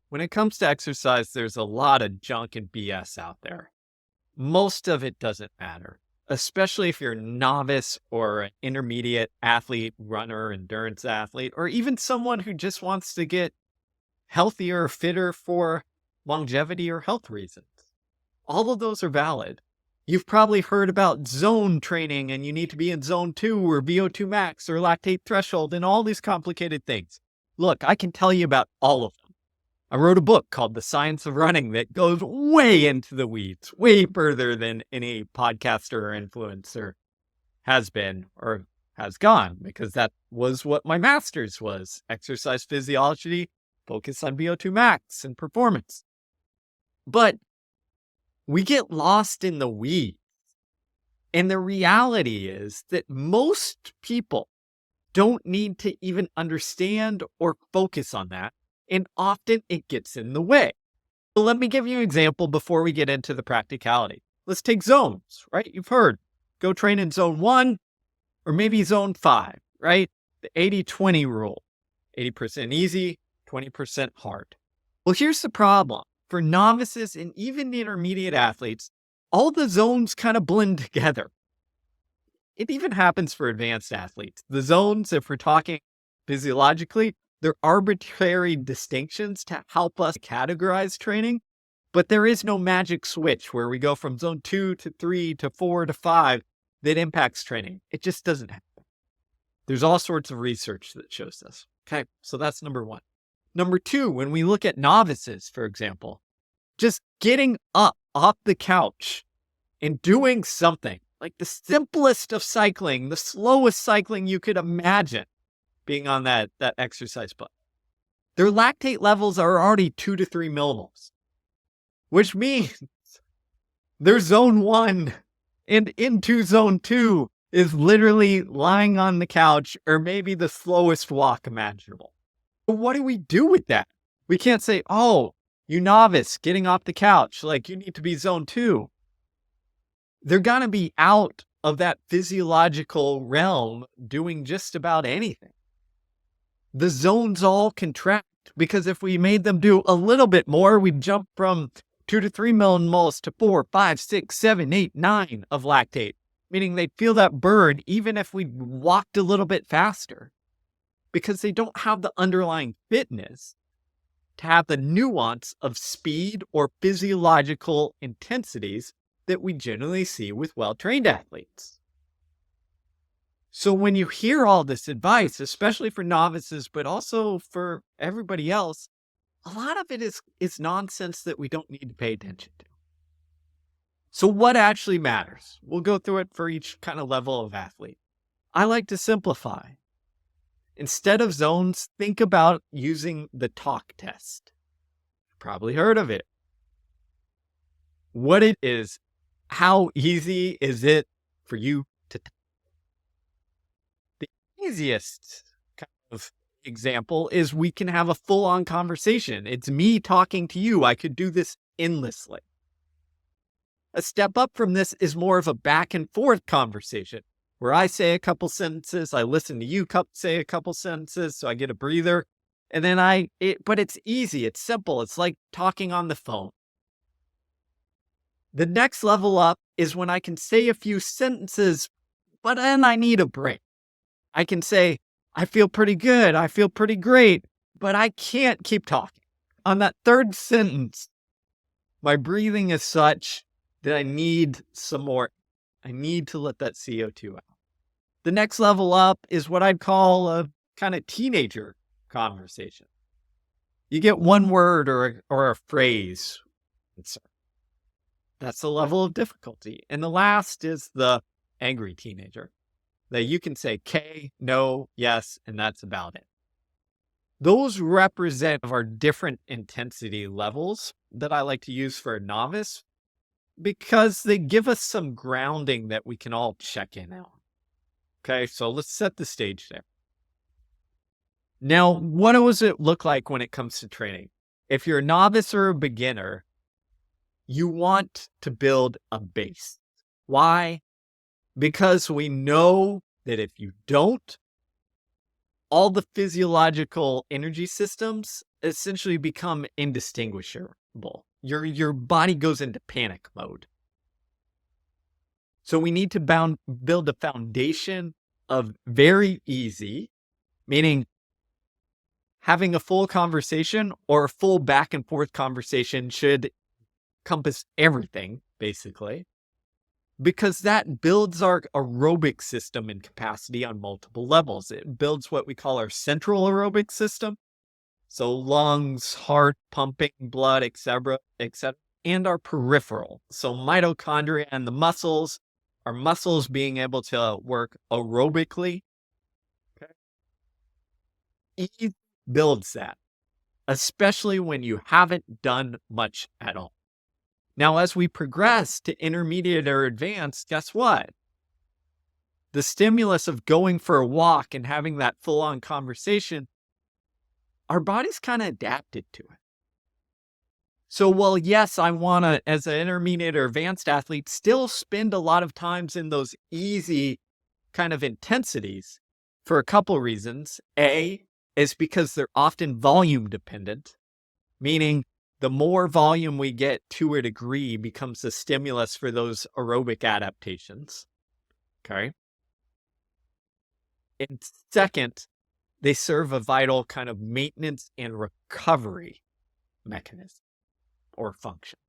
When it comes to exercise, there's a lot of junk and BS out there. Most of it doesn't matter, especially if you're a novice or an intermediate athlete, runner, endurance athlete, or even someone who just wants to get healthier or fitter for longevity or health reasons. All of those are valid. You've probably heard about zone training and you need to be in zone 2 or VO2 max or lactate threshold and all these complicated things. Look, I can tell you about all of them. I wrote a book called The Science of Running that goes way into the weeds, way further than any podcaster or influencer has been or has gone, because that was what my master's was: exercise physiology, focus on VO2 max and performance. But we get lost in the weeds. And the reality is that most people don't need to even understand or focus on that. And often it gets in the way. So let me give you an example before we get into the practicality. Let's take zones, right? You've heard, go train in zone 1 or maybe zone 5, right? The 80-20 rule, 80% easy, 20% hard. Well, here's the problem. For novices and even intermediate athletes, all the zones kind of blend together. It even happens for advanced athletes. The zones, if we're talking physiologically, they're arbitrary distinctions to help us categorize training, but there is no magic switch where we go from zone 2 to 3 to 4 to 5 that impacts training. It just doesn't happen. There's all sorts of research that shows this. Okay, so that's number 1. Number 2, when we look at novices, for example, just getting up off the couch and doing something like the simplest of cycling, the slowest cycling you could imagine, being on that exercise button. Their lactate levels are already 2 to 3 millimoles, which means their zone 1 and into zone 2 is literally lying on the couch or maybe the slowest walk imaginable. But what do we do with that? We can't say, oh, you novice getting off the couch, like you need to be zone 2. They're going to be out of that physiological realm doing just about anything. The zones all contract because if we made them do a little bit more, we'd jump from 2 to 3 millimoles to 4, 5, 6, 7, 8, 9 of lactate, meaning they'd feel that burn even if we walked a little bit faster, because they don't have the underlying fitness to have the nuance of speed or physiological intensities that we generally see with well-trained athletes. So when you hear all this advice, especially for novices, but also for everybody else, a lot of it is nonsense that we don't need to pay attention to. So what actually matters? We'll go through it for each kind of level of athlete. I like to simplify. Instead of zones, think about using the talk test. You've probably heard of it. What it is, how easy is it for you to talk? The easiest kind of example is we can have a full-on conversation. It's me talking to you. I could do this endlessly. A step up from this is more of a back and forth conversation where I say a couple sentences, I listen to you say a couple sentences, so I get a breather, and then but it's easy, it's simple, it's like talking on the phone. The next level up is when I can say a few sentences, but then I need a break. I can say, I feel pretty good, I feel pretty great, but I can't keep talking. On that third sentence, my breathing is such that I need some more. I need to let that CO2 out. The next level up is what I'd call a kind of teenager conversation. You get one word or a phrase. That's the level of difficulty. And the last is the angry teenager, that you can say K, no, yes, and that's about it. Those represent our different intensity levels that I like to use for a novice, because they give us some grounding that we can all check in on. Okay, so let's set the stage there. Now, what does it look like when it comes to training? If you're a novice or a beginner, you want to build a base. Why? Because we know that if you don't, all the physiological energy systems essentially become indistinguishable. Your body goes into panic mode. So we need to build a foundation of very easy, meaning having a full conversation or a full back and forth conversation should encompass everything, basically, because that builds our aerobic system and capacity on multiple levels. It builds what we call our central aerobic system. So lungs, heart, pumping blood, etc., etc., and our peripheral. So mitochondria and the muscles, our muscles being able to work aerobically. Okay. Ease builds that, especially when you haven't done much at all. Now, as we progress to intermediate or advanced, guess what? The stimulus of going for a walk and having that full-on conversation, our body's kind of adapted to it. So, well, yes, I want to, as an intermediate or advanced athlete, still spend a lot of times in those easy kind of intensities for a couple reasons. A is because they're often volume dependent, meaning the more volume we get to a degree becomes the stimulus for those aerobic adaptations. Okay. And second, they serve a vital kind of maintenance and recovery mechanism or function.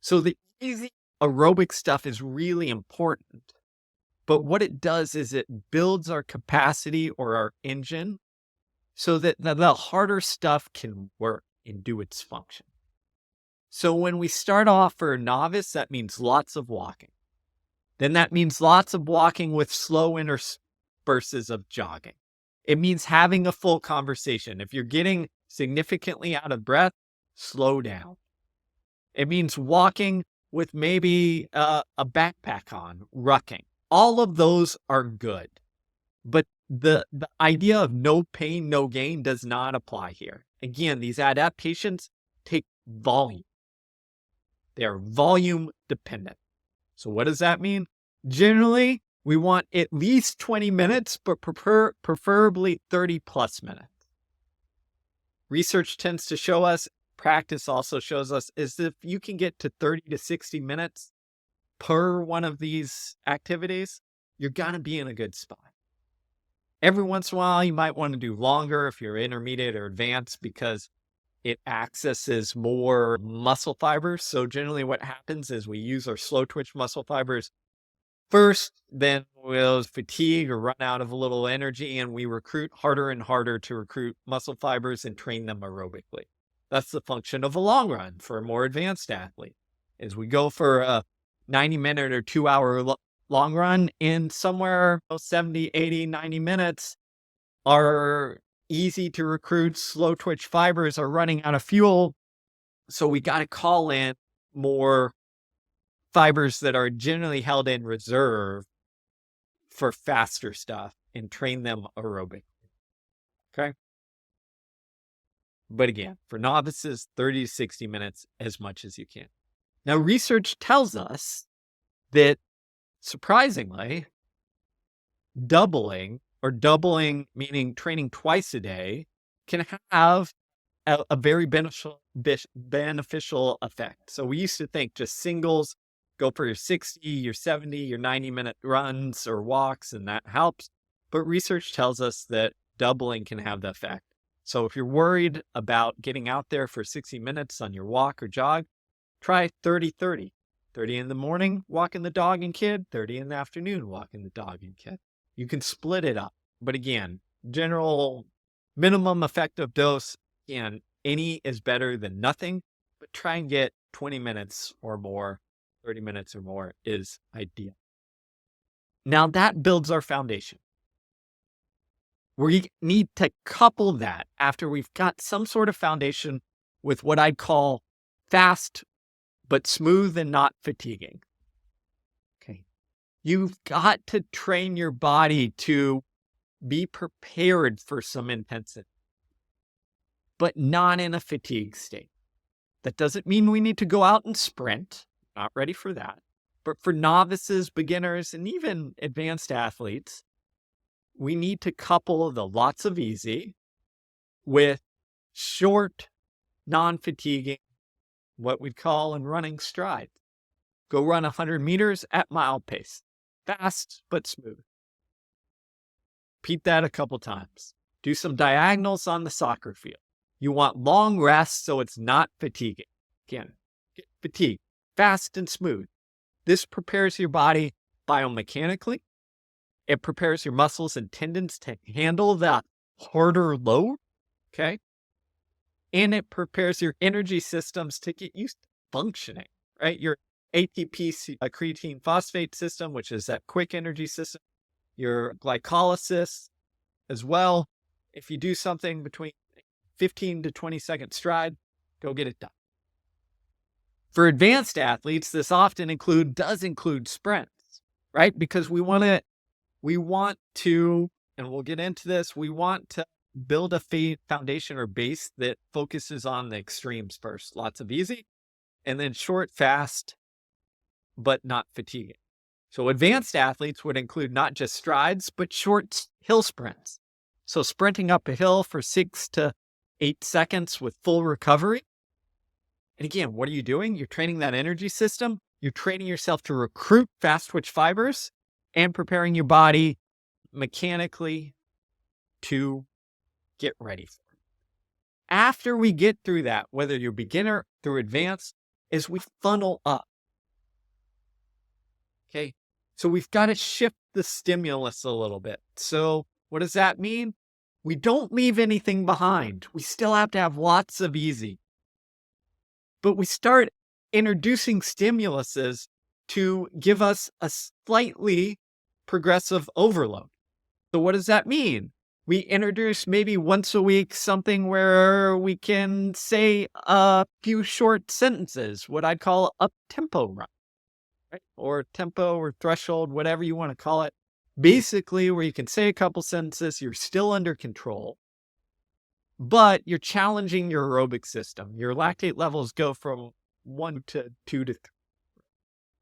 So the easy aerobic stuff is really important, but what it does is it builds our capacity or our engine so that the harder stuff can work and do its function. So when we start off for a novice, that means lots of walking. Then that means lots of walking with slow intersperses of jogging. It means having a full conversation. If you're getting significantly out of breath, slow down. It means walking with maybe a backpack on, rucking. All of those are good. But the idea of no pain, no gain does not apply here. Again, these adaptations take volume. They are volume dependent. So what does that mean? Generally, we want at least 20 minutes, but preferably 30 plus minutes. Research tends to show us, practice also shows us, is that if you can get to 30 to 60 minutes per one of these activities, you're going to be in a good spot. Every once in a while, you might want to do longer if you're intermediate or advanced because it accesses more muscle fibers. So generally what happens is we use our slow twitch muscle fibers first, then we'll fatigue or run out of a little energy, and we recruit harder and harder to recruit muscle fibers and train them aerobically. That's the function of a long run for a more advanced athlete, is we go for a 90-minute or 2-hour long run in somewhere 70, 80, 90 minutes. Our easy to recruit slow twitch fibers are running out of fuel. So we got to call in more fibers that are generally held in reserve for faster stuff and train them aerobic. Okay. But again, for novices, 30 to 60 minutes, as much as you can. Now, research tells us that surprisingly, doubling meaning training twice a day, can have a very beneficial effect. So we used to think just singles, go for your 60, your 70, your 90-minute runs or walks, and that helps. But research tells us that doubling can have the effect. So if you're worried about getting out there for 60 minutes on your walk or jog, try 30-30. 30 in the morning, walking the dog and kid, 30 in the afternoon, walking the dog and kid. You can split it up. But again, general minimum effective dose, again, any is better than nothing, but try and get 20 minutes or more, 30 minutes or more is ideal. Now that builds our foundation. We need to couple that after we've got some sort of foundation with what I'd call fast but smooth and not fatiguing. Okay. You've got to train your body to be prepared for some intensity, but not in a fatigue state. That doesn't mean we need to go out and sprint. Not ready for that. But for novices, beginners, and even advanced athletes, we need to couple the lots of easy with short, non-fatiguing, what we'd call in running strides. Go run 100 meters at mile pace, fast but smooth. Repeat that a couple times. Do some diagonals on the soccer field. You want long rests so it's not fatiguing. Again, get fatigued, fast and smooth. This prepares your body biomechanically. It prepares your muscles and tendons to handle that harder load, okay? And it prepares your energy systems to get used to functioning, right? Your ATP creatine phosphate system, which is that quick energy system, your glycolysis as well. If you do something between 15 to 20 second stride, go get it done. For advanced athletes, this often does include sprints, right? Because we want to, and we'll get into this, we want to build a foundation or base that focuses on the extremes first. Lots of easy, and then short, fast, but not fatiguing. So advanced athletes would include not just strides, but short hill sprints. So sprinting up a hill for 6 to 8 seconds with full recovery. And again, what are you doing? You're training that energy system. You're training yourself to recruit fast twitch fibers and preparing your body mechanically to get ready for it. After we get through that, whether you're beginner through advanced, is we funnel up. Okay, so we've got to shift the stimulus a little bit. So what does that mean? We don't leave anything behind. We still have to have lots of easy. But we start introducing stimuluses to give us a slightly progressive overload. So what does that mean? We introduce maybe once a week something where we can say a few short sentences, what I'd call a tempo run, right? Or tempo or threshold, whatever you want to call it. Basically, where you can say a couple sentences, you're still under control, but you're challenging your aerobic system. Your lactate levels go from 1 to 2 to 3.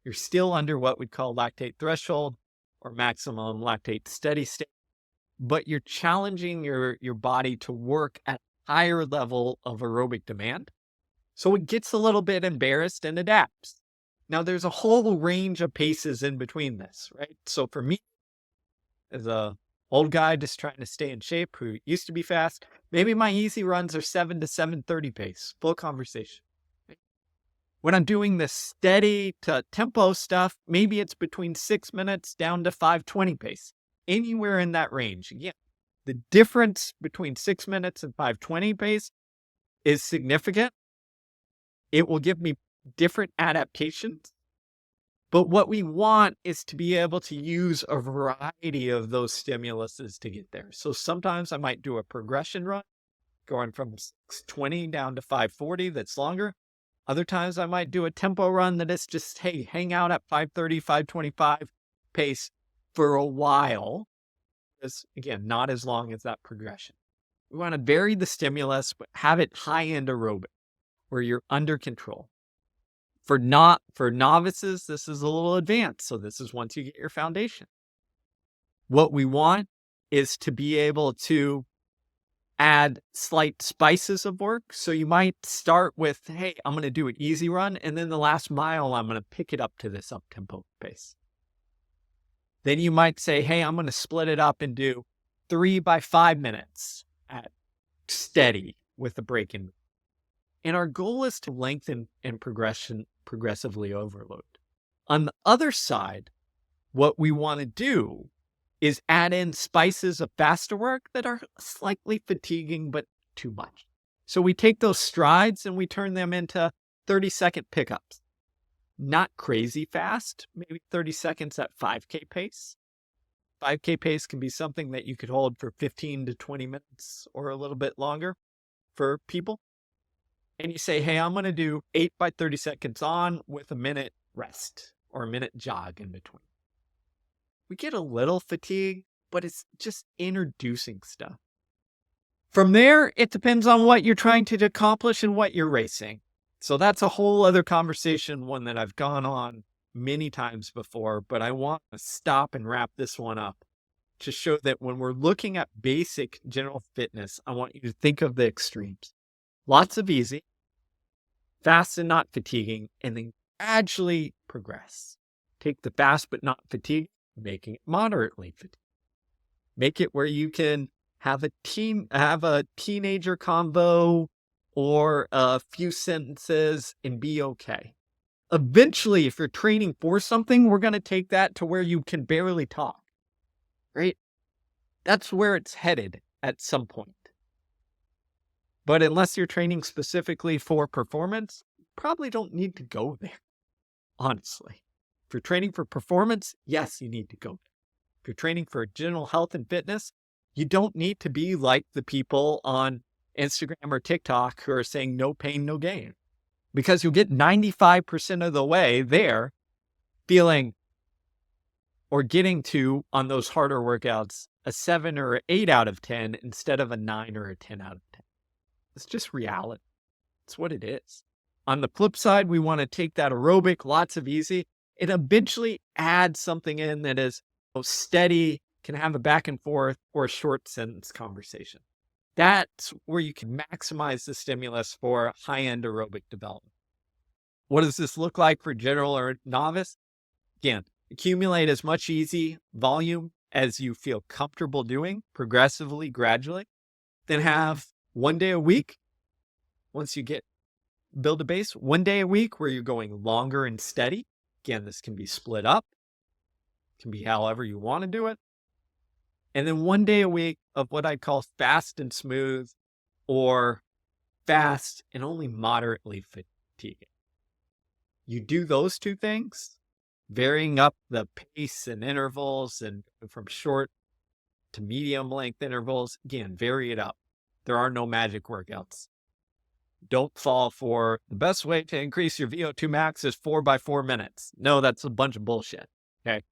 You're still under what we'd call lactate threshold or maximum lactate steady state, but you're challenging your body to work at a higher level of aerobic demand. So it gets a little bit embarrassed and adapts. Now, there's a whole range of paces in between this, right? So for me, as a old guy just trying to stay in shape who used to be fast, maybe my easy runs are 7 to 7:30 pace, full conversation. When I'm doing the steady to tempo stuff, maybe it's between 6 minutes down to 5:20 pace, anywhere in that range. Again, the difference between 6 minutes and 5:20 pace is significant. It will give me different adaptations. But what we want is to be able to use a variety of those stimuluses to get there. So sometimes I might do a progression run, going from 6:20 down to 5:40, that's longer. Other times I might do a tempo run that is just, hey, hang out at 5:30, 5:25 pace for a while. It's, again, not as long as that progression. We want to vary the stimulus, but have it high-end aerobic, where you're under control. For novices, this is a little advanced. So this is once you get your foundation. What we want is to be able to add slight spices of work. So you might start with, hey, I'm going to do an easy run. And then the last mile, I'm going to pick it up to this up-tempo pace. Then you might say, hey, I'm going to split it up and do 3 by 5 minutes at steady with a break in. And our goal is to lengthen and progressively overload. On the other side, what we want to do is add in spices of faster work that are slightly fatiguing, but too much. So we take those strides and we turn them into 30-second pickups. Not crazy fast, maybe 30 seconds at 5K pace. 5K pace can be something that you could hold for 15 to 20 minutes or a little bit longer for people. And you say, hey, I'm going to do 8 by 30 seconds on with a minute rest or a minute jog in between. We get a little fatigue, but it's just introducing stuff. From there, it depends on what you're trying to accomplish and what you're racing. So that's a whole other conversation, one that I've gone on many times before, but I want to stop and wrap this one up to show that when we're looking at basic general fitness, I want you to think of the extremes. Lots of easy, fast and not fatiguing, and then gradually progress. Take the fast but not fatiguing, making it moderately fatiguing. Make it where you can have a teenager combo or a few sentences and be okay. Eventually, if you're training for something, we're going to take that to where you can barely talk, right? That's where it's headed at some point. But unless you're training specifically for performance, you probably don't need to go there, honestly. If you're training for performance, yes, you need to go there. If you're training for general health and fitness, you don't need to be like the people on Instagram or TikTok who are saying no pain, no gain. Because you'll get 95% of the way there feeling or getting to, on those harder workouts, a 7 or an 8 out of 10 instead of a 9 or a 10 out of 10. It's just reality. It's what it is. On the flip side, we want to take that aerobic, lots of easy, and eventually add something in that is steady, can have a back and forth or a short sentence conversation. That's where you can maximize the stimulus for high-end aerobic development. What does this look like for general or novice? Again, accumulate as much easy volume as you feel comfortable doing, progressively, gradually. Then have 1 day a week. Once you build a base, 1 day a week where you're going longer and steady. Again, this can be split up. It can be however you want to do it. And then 1 day a week of what I call fast and smooth, or fast and only moderately fatiguing. You do those two things, varying up the pace and intervals and from short to medium length intervals. Again, vary it up. There are no magic workouts. Don't fall for the best way to increase your VO2 max is 4 by 4 minutes. No, that's a bunch of bullshit. Okay.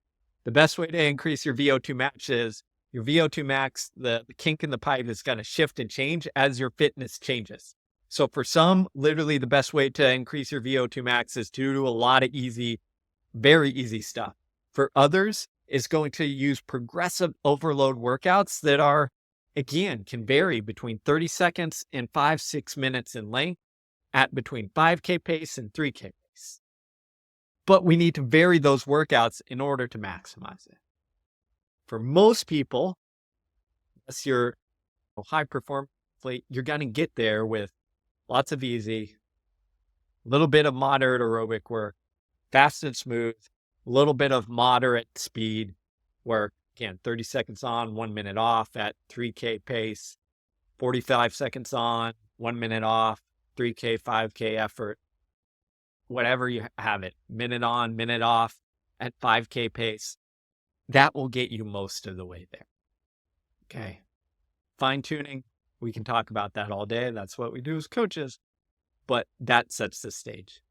The best way to increase your VO2 max is your VO2 max, the kink in the pipe is going to shift and change as your fitness changes. So for some, literally the best way to increase your VO2 max is to do a lot of easy, very easy stuff. For others, is going to use progressive overload workouts that are, again, can vary between 30 seconds and 5-6 minutes in length at between 5K pace and 3K pace. But we need to vary those workouts in order to maximize it. For most people, unless you're high performance, you're going to get there with lots of easy, a little bit of moderate aerobic work, fast and smooth, a little bit of moderate speed work. Again, 30 seconds on, 1 minute off at 3K pace, 45 seconds on, 1 minute off, 3K, 5K effort, whatever you have it, minute on, minute off at 5K pace. That will get you most of the way there. Okay. Fine tuning, we can talk about that all day. That's what we do as coaches, but that sets the stage.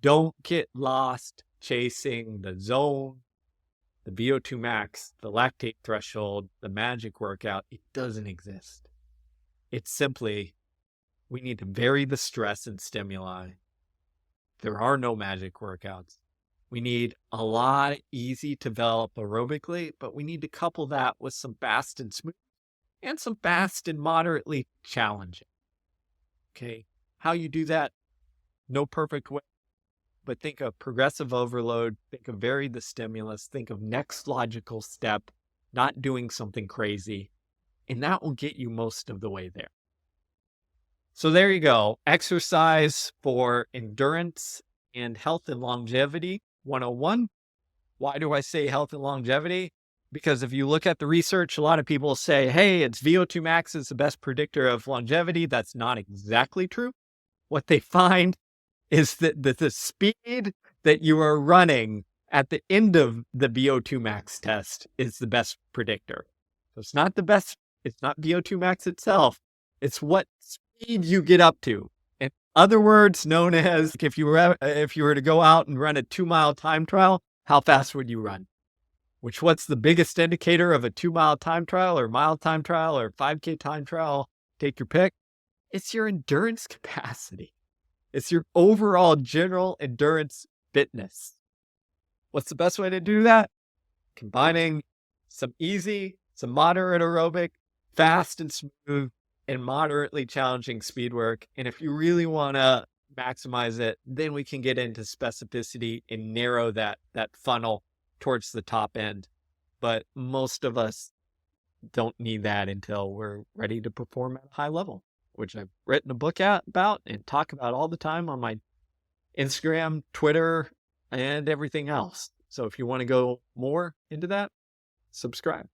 Don't get lost chasing the zone, the VO2 max, the lactate threshold, the magic workout. It doesn't exist. It's simply, we need to vary the stress and stimuli. There are no magic workouts. We need a lot easy to develop aerobically, but we need to couple that with some fast and smooth and some fast and moderately challenging. Okay. How you do that? No perfect way, but think of progressive overload, think of vary the stimulus, think of next logical step, not doing something crazy, and that will get you most of the way there. So there you go. Exercise for endurance and health and longevity 101. Why do I say health and longevity? Because if you look at the research, a lot of people say, hey, it's VO2 max is the best predictor of longevity. That's not exactly true. What they find is that the speed that you are running at the end of the VO2 max test is the best predictor. So it's not the best. It's not VO2 max itself. It's what speed you get up to. In other words, known as if you were to go out and run a 2-mile time trial, how fast would you run? What's the biggest indicator of a 2-mile time trial or mile time trial or 5K time trial? Take your pick. It's your endurance capacity. It's your overall general endurance fitness. What's the best way to do that? Combining some easy, Some moderate aerobic, fast and smooth, and moderately challenging speed work. And if you really want to maximize it, then we can get into specificity and narrow that funnel towards the top end. But most of us don't need that until we're ready to perform at a high level, which I've written a book about and talk about all the time on my Instagram, Twitter, and everything else. So if you want to go more into that, subscribe.